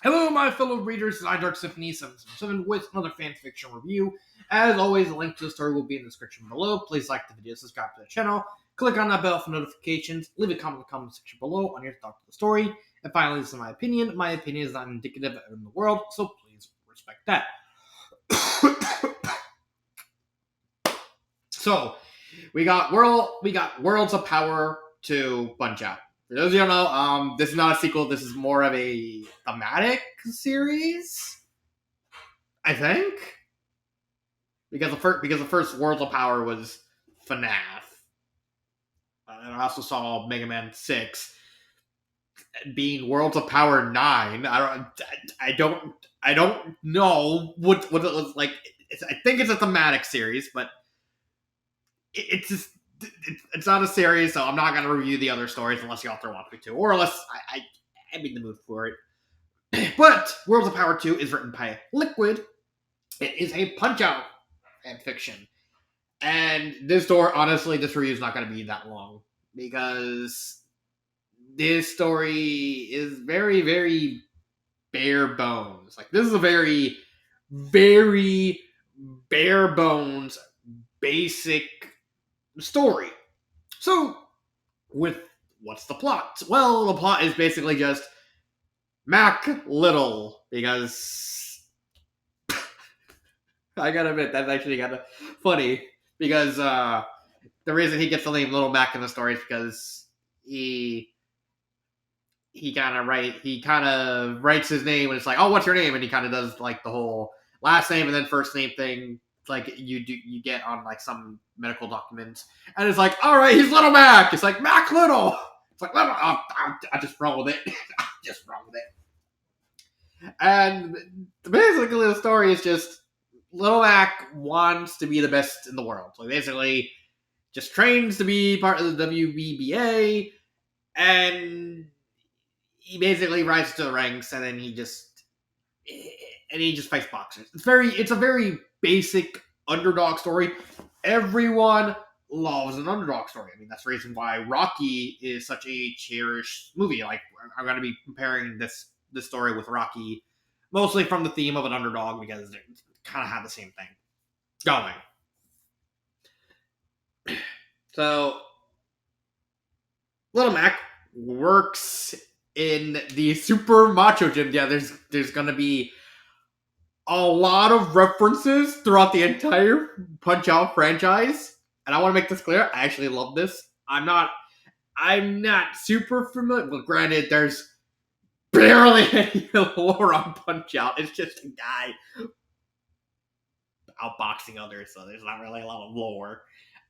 Hello, my fellow readers. This is iDark Symphony 777 with another fan fiction review. As always, the link to the story will be in the description below. Please like the video, subscribe to the channel, click on that bell for notifications, leave a comment in the comment section below on your thoughts on the story. And finally, this is my opinion. My opinion is not indicative of the world, so please respect that. So, we got Worlds of Power to Punch Out. For those of you who don't know, this is not a sequel. This is more of a thematic series, I think, because the first Worlds of Power was FNAF, and I also saw Mega Man 6 being Worlds of Power 9. I don't know what it was like. I think it's a thematic series, but it's just it's not a series, so I'm not going to review the other stories unless the author wants me to, or unless I'm in the mood for it. But Worlds of Power 2 is written by Liquid. It is a Punch-Out fanfiction. And this review is not going to be that long, because this story is very, very bare bones. Like, this is a very, very bare bones, basic story. So, what's the plot? Well, the plot is basically just Mac Little, because I gotta admit, that's actually kind of funny, because the reason he gets the name Little Mac in the story is because he kind of writes his name, and it's like, oh, what's your name? And he kind of does like the whole last name and then first name thing, like you get on like some medical documents, and it's like, all right, he's Little Mac. It's like Mac Little. It's like, I just roll with it. I just roll with it. And basically, the story is just Little Mac wants to be the best in the world. So basically, just trains to be part of the WBBA, and he basically rises to the ranks, and then he just fights boxers. It's a very basic underdog story. Everyone loves an underdog story. I mean, that's the reason why Rocky is such a cherished movie. Like, I'm going to be comparing this story with Rocky, mostly from the theme of an underdog, because they kind of have the same thing going. So, Little Mac works in the Super Macho Gym. Yeah, there's going to be a lot of references throughout the entire Punch-Out franchise. And I want to make this clear, I actually love this. I'm not super familiar. Well, granted, there's barely any lore on Punch-Out. It's just a guy outboxing others, so there's not really a lot of lore.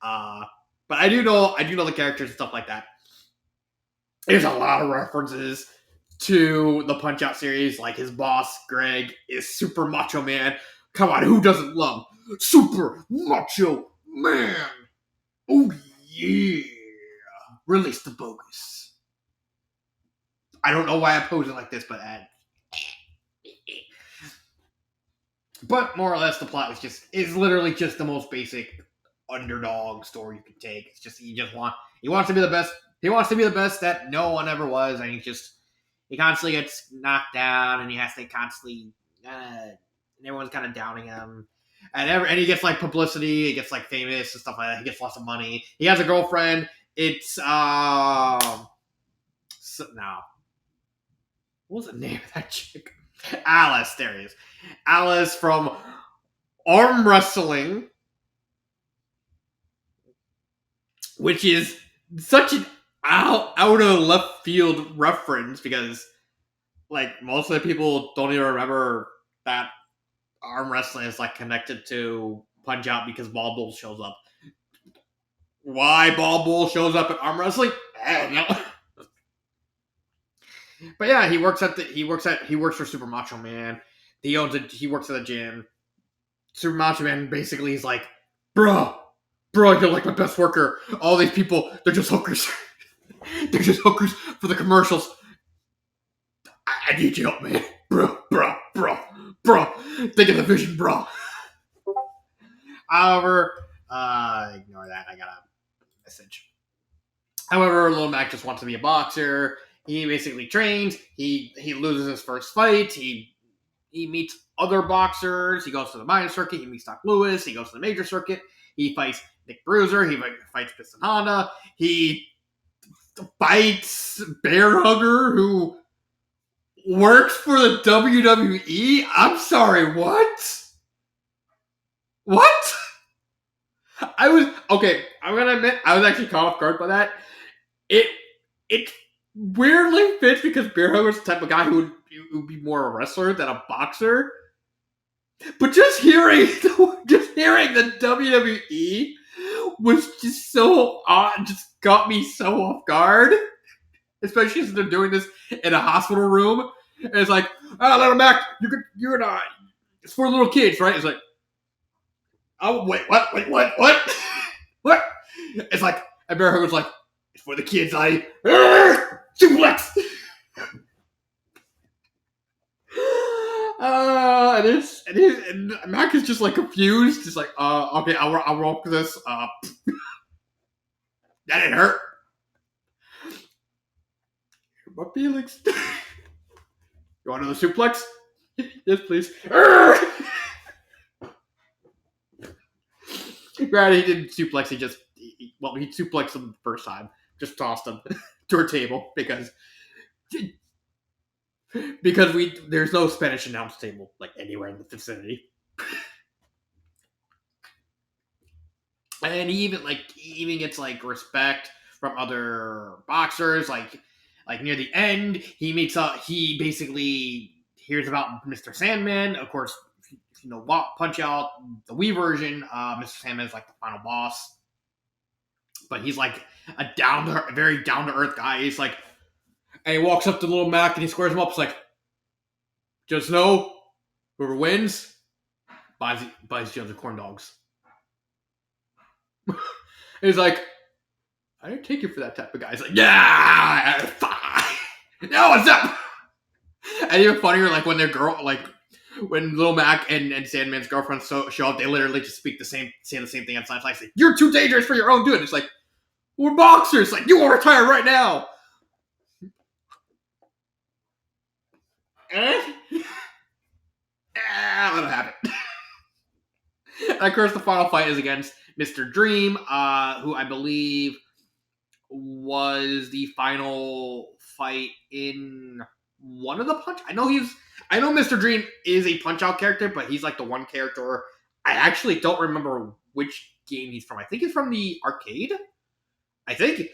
But I do know the characters and stuff like that. There's a lot of references to the Punch-Out series, like his boss, Greg, is Super Macho Man. Come on, who doesn't love Super Macho Man? Oh yeah! Release the bogus. I don't know why I pose it like this, but more or less the plot is literally just the most basic underdog story you can take. It's just he wants to be the best. He wants to be the best that no one ever was, and he constantly gets knocked down, and he has to constantly, and everyone's kind of downing him. And he gets like publicity, he gets like famous and stuff like that. He gets lots of money. He has a girlfriend. It's what was the name of that chick? Alice. There he is. Alice from arm wrestling, which is such an out of left field reference, because like most of the people don't even remember that arm wrestling is like connected to Punch Out, because Ball Bull shows up. Why Ball Bull shows up in arm wrestling? I don't know. But yeah, he works for Super Macho Man. He works at a gym. Super Macho Man basically is like, bro, you're like my best worker. All these people, they're just hookers. They're just hookers for the commercials. I need your help, man. Bro. Think of the vision, bro. However, ignore that. I got a message. However, Little Mac just wants to be a boxer. He basically trains. He loses his first fight. He meets other boxers. He goes to the minor circuit. He meets Doc Lewis. He goes to the major circuit. He fights Nick Bruiser. He fights Piston Honda. He fights Bear Hugger, who works for the WWE. I'm sorry, what? What? I was okay. I'm gonna admit I was actually caught off guard by that. It weirdly fits because Bear Hugger's the type of guy who would be more a wrestler than a boxer. But just hearing the WWE was just so odd, just got me so off guard. Especially since they're doing this in a hospital room. And it's like, oh, little Mac, you're not. It's for little kids, right? It's like, oh, wait, what? What? It's like, and Bear Hugger's like, it's for the kids, suplex! And Mac is just like confused. He's like, okay, I'll roll this. That didn't hurt. My feelings. You want another suplex? Yes, please. Granted, he didn't suplex. He suplexed him the first time. Just tossed him to our table because there's no Spanish announce table like anywhere in the vicinity. And he even gets like respect from other boxers. Like near the end, he basically hears about Mr. Sandman. Of course, if you know Punch Out, the Wii version, Mr. Sandman is like the final boss. But he's like a very down to earth guy. He's like, and he walks up to Little Mac and he squares him up. It's like, just know, whoever wins buys each other corn dogs. He's like, I didn't take you for that type of guy. He's like, yeah, fine. No, what's up? And even funnier, like when when Little Mac and Sandman's girlfriend show up, they literally just say the same thing outside. Like, you're too dangerous for your own good. It's like, we're boxers. Like, you will retire right now. Let it happen. And of course, the final fight is against Mr. Dream, who I believe was the final fight in one of the Punch. I know Mr. Dream is a Punch Out character, but he's like the one character I actually don't remember which game he's from. I think he's from the arcade. I think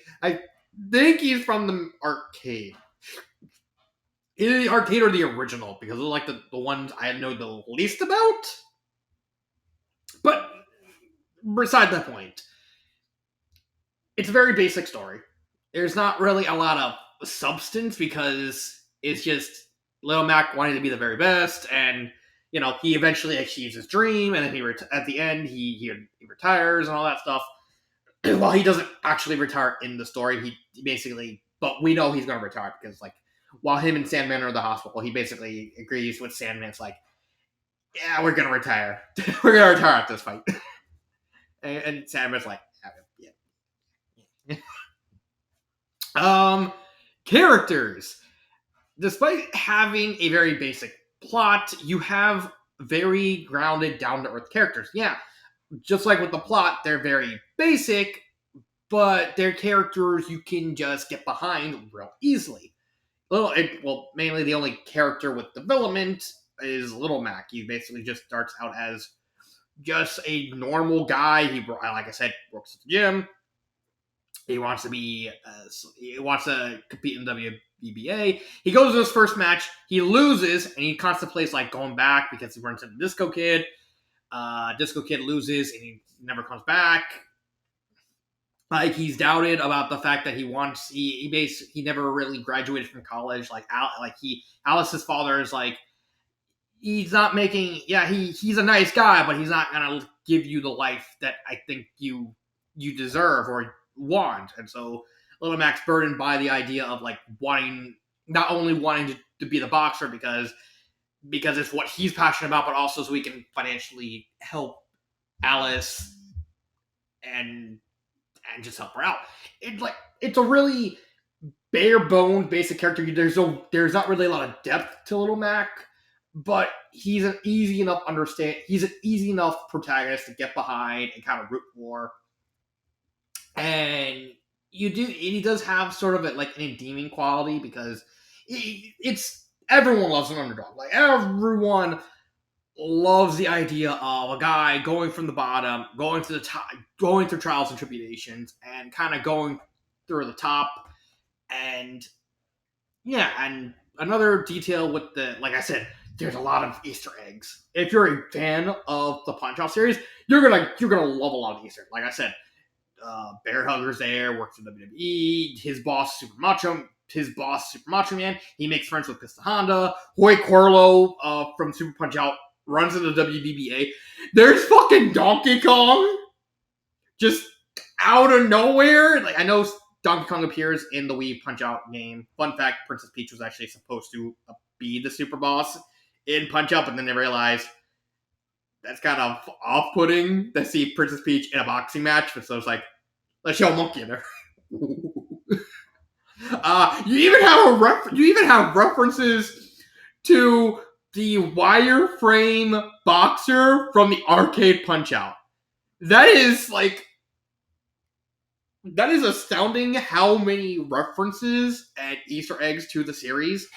he's from the arcade. Either the arcade or the original, because they're like the ones I know the least about. But beside that point, it's a very basic story. There's not really a lot of substance because it's just Little Mac wanting to be the very best, and he eventually achieves his dream, and then at the end he retires and all that stuff. While he doesn't actually retire in the story, he basically, but we know he's going to retire because while him and Sandman are in the hospital, he basically agrees with Sandman. It's like, yeah, we're going to retire. We're going to retire at this fight. and Sandman's like, yeah. Characters. Despite having a very basic plot, you have very grounded, down-to-earth characters. Yeah, just like with the plot, they're very basic, but they're characters you can just get behind real easily. Mainly the only character with development is Little Mac. He basically just starts out as just a normal guy. He, like I said, works at the gym. He wants to compete in WBA. He goes to his first match. He loses, and he contemplates going back because he runs into Disco Kid. Disco Kid loses, and he never comes back. He's doubted about the fact that he never really graduated from college. Alice's father is like, he's not making. Yeah, he's a nice guy, but he's not gonna give you the life that I think you deserve or want. And so Little Mac's burdened by the idea of not only wanting to be the boxer because it's what he's passionate about, but also so he can financially help Alice and just help her out. It's a really bare bones basic character. There's not really a lot of depth to Little Mac, but he's an easy enough protagonist to get behind and kind of root for. And he does have sort of like an endearing quality because it's everyone loves an underdog. Like everyone loves the idea of a guy going from the bottom, going to the top, going through trials and tribulations, and kind of going through the top. And yeah, and another detail with like I said, there's a lot of Easter eggs. If you're a fan of the Punch Out series, you're gonna love a lot of Easter. Like I said, Bear Hugger's there, works for WWE. His boss, Super Macho Man. He makes friends with Pista Honda. Hoy Corlo from Super Punch Out runs into the WBBA. There's fucking Donkey Kong just out of nowhere. Like I know Donkey Kong appears in the Wii Punch Out game. Fun fact: Princess Peach was actually supposed to be the super boss in Punch Out, but then they realized that's kind of off-putting to see Princess Peach in a boxing match. So it's like, let's show a monkey in there. You even have references to the wireframe boxer from the arcade Punch Out. That is astounding how many references and Easter eggs to the series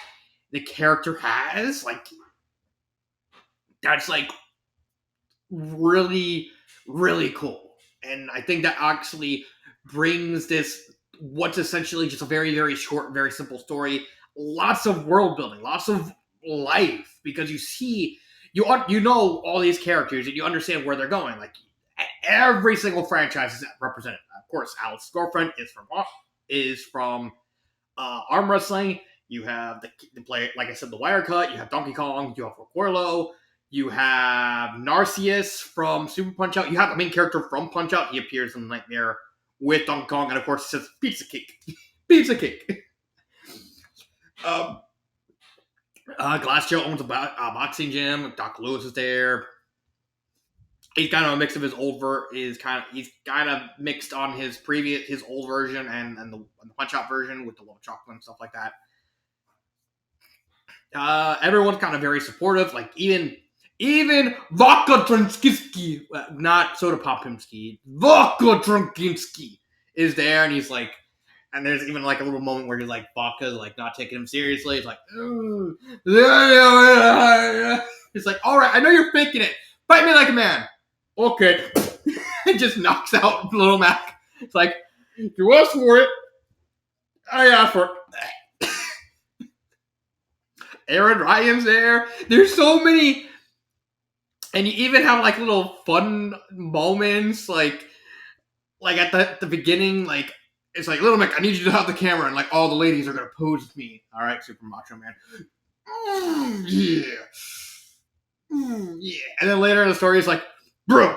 the character has. Like, that's like really, really cool. And I think that actually brings this, what's essentially just a very, very short, very simple story, lots of world building, lots of life, because you know all these characters and you understand where they're going. Like, every single franchise is represented. Of course, Alex's girlfriend is from arm wrestling. You have the player, like I said, the wire cut. You have Donkey Kong. You have Corlo. You have Narcius from Super Punch Out. You have the main character from Punch Out. He appears in Nightmare with Donkey Kong, and of course, it says pizza cake, pizza cake. Glass Joe owns a boxing gym. Doc Lewis is there. He's kind of a mix of he's kind of mixed on his old version and the Punch Out version with the little chocolate and stuff like that. Everyone's kind of very supportive. Like even Vodka Drunkinski, not Soda Popinski, Vodka Drunkinski is there, and he's like, and there's even like a little moment where he's like, Vodka's like not taking him seriously. He's like, it's like, all right, I know you're faking it. Fight me like a man. Okay. It just knocks out Little Mac. It's like, if you ask for it, I ask for it. Aaron Ryan's there. There's so many. And you even have like little fun moments, like at the beginning, like it's like, Little Mac, I need you to have the camera, and like all the ladies are gonna pose with me. All right, Super Macho Man. Yeah. Yeah. And then later in the story, it's like, bro,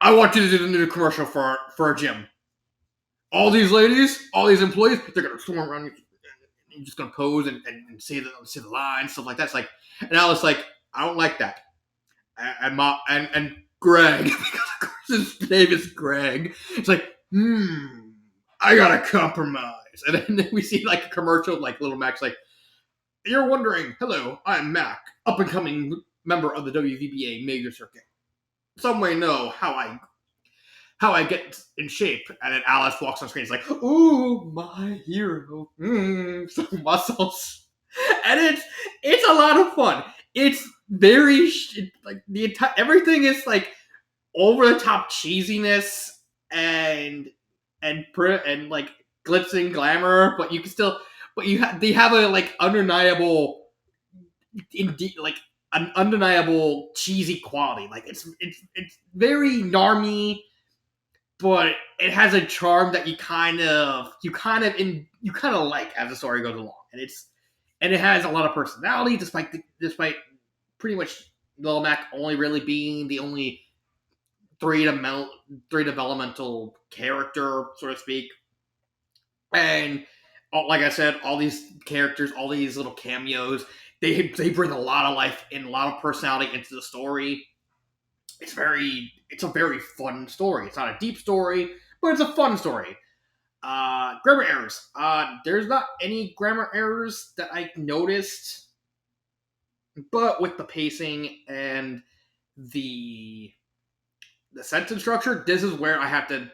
I want you to do the new commercial for a gym. All these ladies, all these employees, they're gonna swarm around you. You're just gonna pose and say the lines, stuff like that. It's like, and I was like, I don't like that. And Greg, because of course his name is Greg. It's like, I gotta compromise. And then we see like a commercial of like Little Mac's like, you're wondering, hello, I'm Mac, up and coming member of the WVBA major circuit. Some may know how I get in shape. And then Alice walks on screen. It's like, ooh, my hero, some muscles, and it's a lot of fun. It's very like everything is like over the top cheesiness and like glitz and glamour, but you can still, they have a like undeniable, like an undeniable cheesy quality. Like it's very narmy, but it has a charm that you kind of like as the story goes along, and it has a lot of personality, despite pretty much Little Mac only really being the only three developmental character, so to speak. And like I said, all these characters, all these little cameos, they bring a lot of life and a lot of personality into the story. It's a very fun story. It's not a deep story, but it's a fun story. Grammar errors. There's not any grammar errors that I noticed, but with the pacing and the the sentence structure, this is where I have to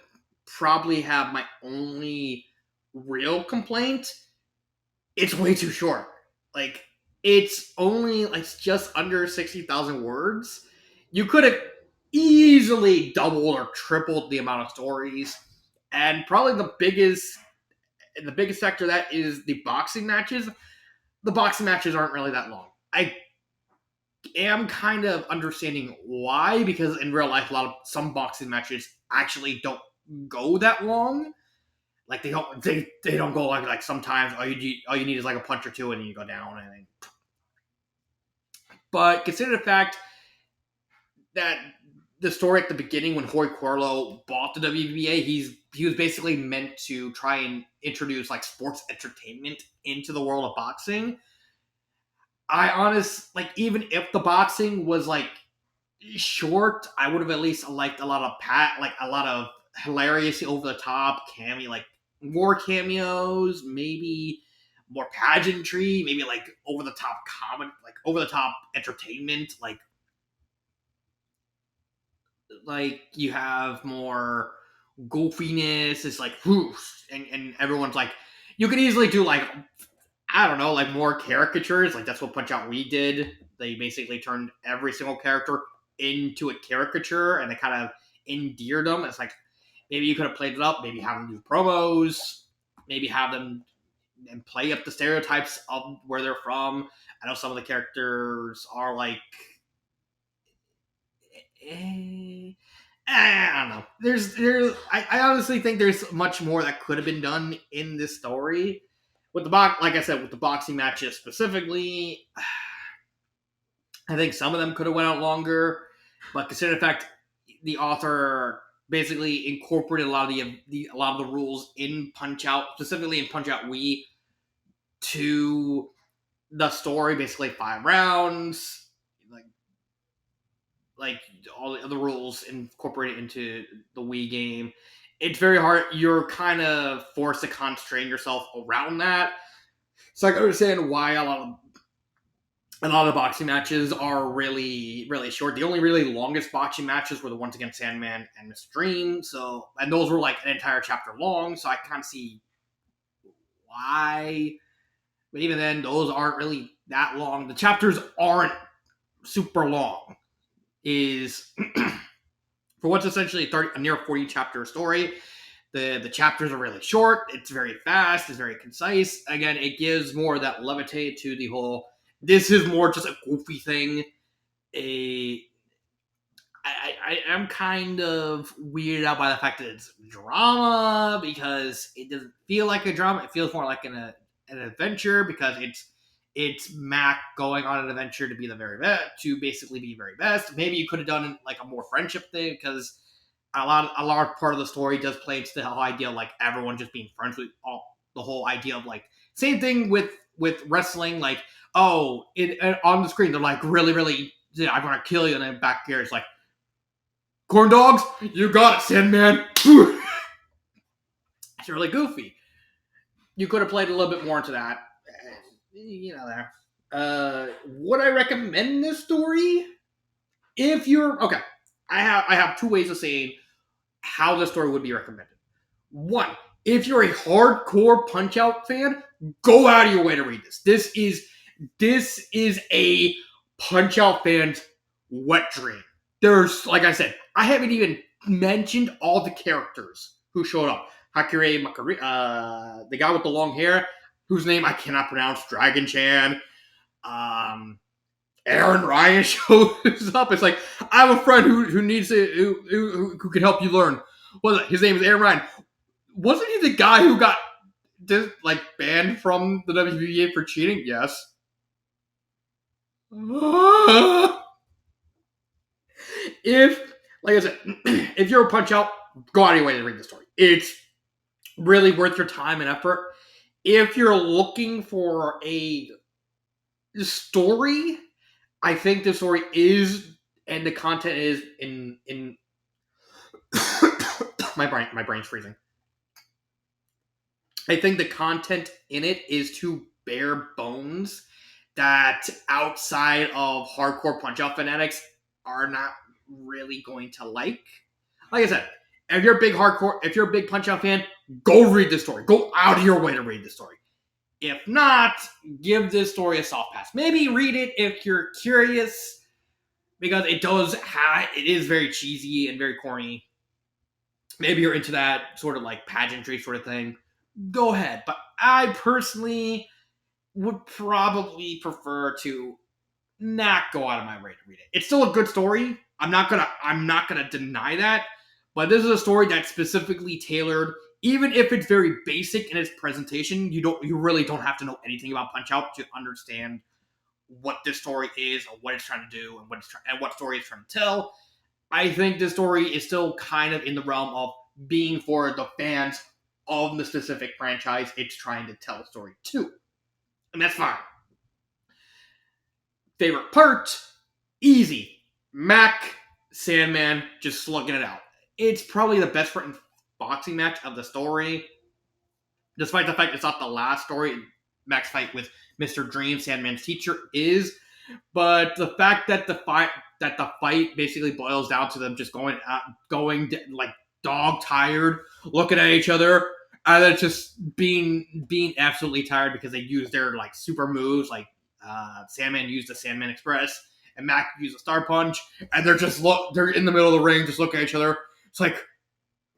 probably have my only real complaint. It's way too short. Like, it's only like just under 60,000 words. You could have easily doubled or tripled the amount of stories. And probably the biggest factor of that is the boxing matches. The boxing matches aren't really that long. I am kind of understanding why, because in real life, some boxing matches actually don't go that long. Like they don't go like sometimes all you need is like a punch or two and then you go down. I think, but consider the fact that the story at the beginning when Hoy Corlo bought the WBA, he was basically meant to try and introduce like sports entertainment into the world of boxing. Even if the boxing was like short, I would have at least liked a lot of hilarious over the top cameo, like more cameos, maybe more pageantry, maybe like over the top comedy, like over the top entertainment, like you have more goofiness. It's like whoosh, and everyone's like you could easily do like I don't know, like more caricatures. Like that's what Punch Out We did. They basically turned every single character into a caricature, and they kind of endeared them. It's like maybe you could have played it up. Maybe have them do promos. Maybe have them and play up the stereotypes of where they're from. I know some of the characters are like, I don't know. I honestly think there's much more that could have been done in this story with like I said, with the boxing matches specifically. I think some of them could have went out longer, but consider the fact the author basically incorporated a lot of the rules in Punch Out, specifically in Punch Out We, to the story. Basically, 5 rounds, like like all the other rules incorporated into the Wii game. It's very hard. You're kind of forced to constrain yourself around that. So I can understand why a lot of the boxing matches are really, really short. The only really longest boxing matches were the ones against Sandman and Mr. Dream. And those were like an entire chapter long. So I kind of see why. But even then, those aren't really that long. The chapters aren't super long. Is for what's essentially a near 40 chapter story. The chapters are really short. It's very fast. It's very concise. Again, it gives more of that levitate to the whole. This is more just a goofy thing. I am kind of weirded out by the fact that it's drama because it doesn't feel like a drama. It feels more like an adventure because it's Mac going on an adventure to be the very best, to basically be very best. Maybe you could have done like a more friendship thing because a large part of the story does play into the whole idea of like everyone just being friends with the whole idea of like same thing with wrestling, like on the screen they're like really yeah, I'm gonna kill you, and then back here it's like corn dogs, you got it, Sandman. It's really goofy. You could have played a little bit more into that, there. Would I recommend this story? If you're okay, I have two ways of saying how this story would be recommended. One, if you're a hardcore Punch Out fan, go out of your way to read this. This is a Punch Out fan's wet dream. There's, like I said, I haven't even mentioned all the characters who showed up. Hakire Makari, the guy with the long hair, whose name I cannot pronounce, Dragon Chan. Aaron Ryan shows up. It's like, I have a friend who needs to who can help you learn. Well, his name is Aaron Ryan. Wasn't he the guy who got banned from the WBA for cheating? Yes. If, like I said, if you're a Punch Out, go out of your way to read the story. It's really worth your time and effort. If you're looking for a story, I think the story is, and the content is in my brain's freezing. I think the content in it is too bare bones that outside of hardcore Punch Out fanatics are not really going to like. Like I said, if you're a big Punch Out fan, go read the story. Go out of your way to read the story. If not, give this story a soft pass. Maybe read it if you're curious, because it is very cheesy and very corny. Maybe you're into that sort of like pageantry sort of thing. Go ahead. But I personally would probably prefer to not go out of my way to read it. It's still a good story. I'm not gonna deny that. But this is a story that's specifically tailored. Even if it's very basic in its presentation, you really don't have to know anything about Punch Out to understand what this story is or what it's trying to do and what story it's trying to tell. I think this story is still kind of in the realm of being for the fans of the specific franchise it's trying to tell a story to. And that's fine. Favorite part? Easy. Mac, Sandman, just slugging it out. It's probably the best written boxing match of the story, despite the fact it's not the last story. Mac's fight with Mr. Dream, Sandman's teacher, is. But the fact that the fight basically boils down to them just going like dog tired, looking at each other, and then just being absolutely tired because they used their like super moves. Like Sandman used the Sandman Express, and Mac used a Star Punch, and they're in the middle of the ring, just looking at each other. It's like,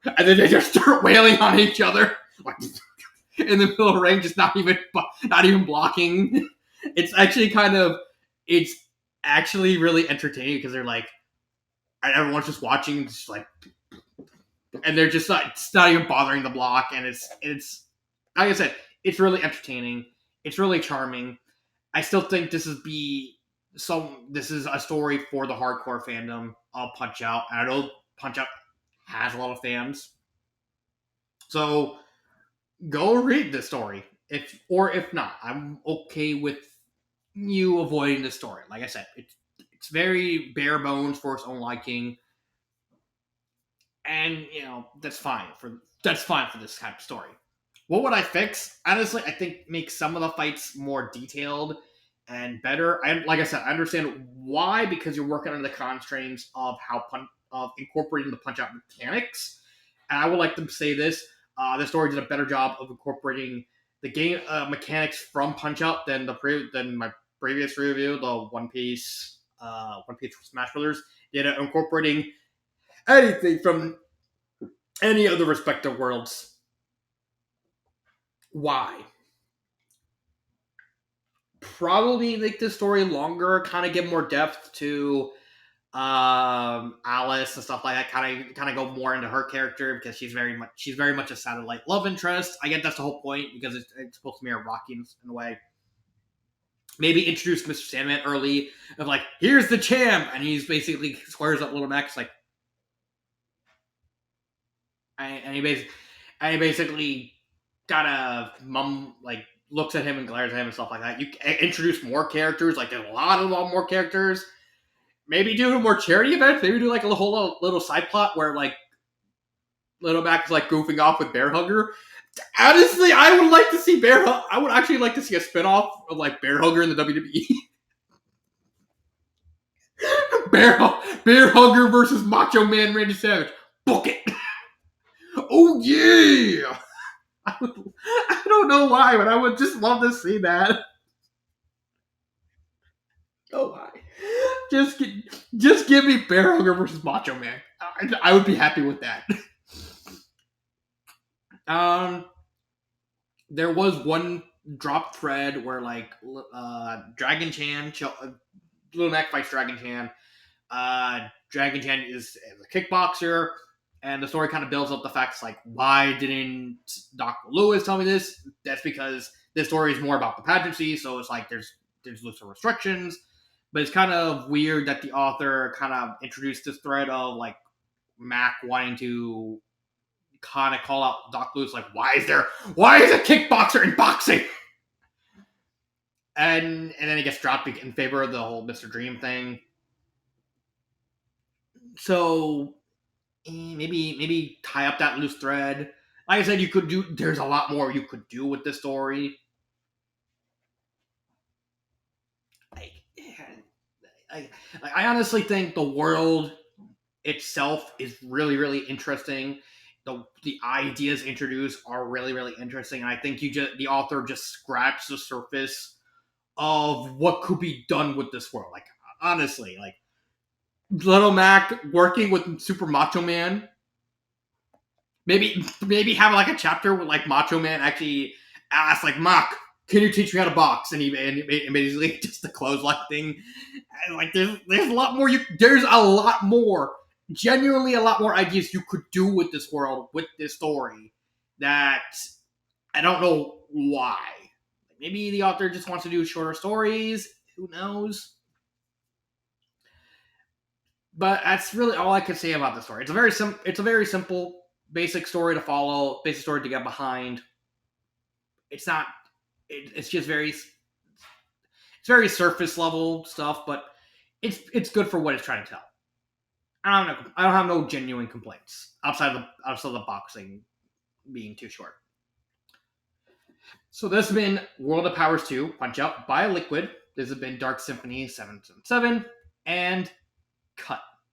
and then they just start wailing on each other, like in the middle of the ring, just not even blocking. It's actually it's actually really entertaining because they're like, and everyone's just watching, just like, and they're just not, it's not even bothering the block, and it's like I said, it's really entertaining, it's really charming. I still think this is a story for the hardcore fandom of Punch Out, and I know Punch Out has a lot of fans, so go read the story. If not, I'm okay with you avoiding the story. Like I said, it's very bare bones for its own liking, and that's fine for this kind of story. What would I fix? Honestly, I think make some of the fights more detailed and better. Like I said, I understand why, because you're working under the constraints of of incorporating the punch out mechanics. And I would like to say this: the story did a better job of incorporating the game mechanics from Punch Out than my previous review, the One Piece Smash Brothers, did incorporating anything from any of the respective worlds. Why? Probably make the story longer, kind of give more depth to Alice and stuff like that. Kind of go more into her character because she's very much a satellite love interest. I get that's the whole point because it's supposed to mirror Rocky in a way. Maybe introduce Mr. Sandman early of like, here's the champ, and he's basically squares up Little Max like, and he basically kind of looks at him and glares at him and stuff like that. You introduce more characters, like there's a lot more characters. Maybe do more charity events. Maybe do like a whole little side plot where like Little Mac is like goofing off with Bear Hugger. Honestly, I would like to see I would actually like to see a spinoff of like Bear Hugger in the WWE. Bear Bear Hugger versus Macho Man Randy Savage. Book it. Oh yeah. I don't know why, but I would just love to see that. Oh my. Just just give me Bear Hugger versus Macho Man. I would be happy with that. Um, there was one drop thread where like Dragon Chan, Little Mac fights Dragon Chan. Dragon Chan is a kickboxer, and the story kind of builds up the facts like, why didn't Dr. Lewis tell me this? That's because this story is more about the pageantry, so it's like there's lots of restrictions. But it's kind of weird that the author kind of introduced this thread of like Mac wanting to kind of call out Doc Lewis, like, why is a kickboxer in boxing? And then it gets dropped in favor of the whole Mr. Dream thing. So maybe tie up that loose thread. Like I said, you could do. There's a lot more you could do with this story. Like, I, I honestly think the world itself is really, really interesting. The ideas introduced are really, really interesting. And I think the author just scratched the surface of what could be done with this world. Like, honestly, like Little Mac working with Super Macho Man. Maybe have like a chapter where like Macho Man actually asks like Mac, can you teach me how to box? And basically just the clothesline thing. And like there's a lot more there's a lot more, genuinely a lot more ideas you could do with this world, with this story, that I don't know why. Maybe the author just wants to do shorter stories. Who knows? But that's really all I can say about the story. It's a very simple, basic story to follow, basic story to get behind. It's not. It's just very surface level stuff, but it's good for what it's trying to tell. I don't know. I don't have no genuine complaints outside of the boxing being too short. So this has been World of Powers 2, Punch Out by Liquid. This has been Dark Symphony 777, and cut.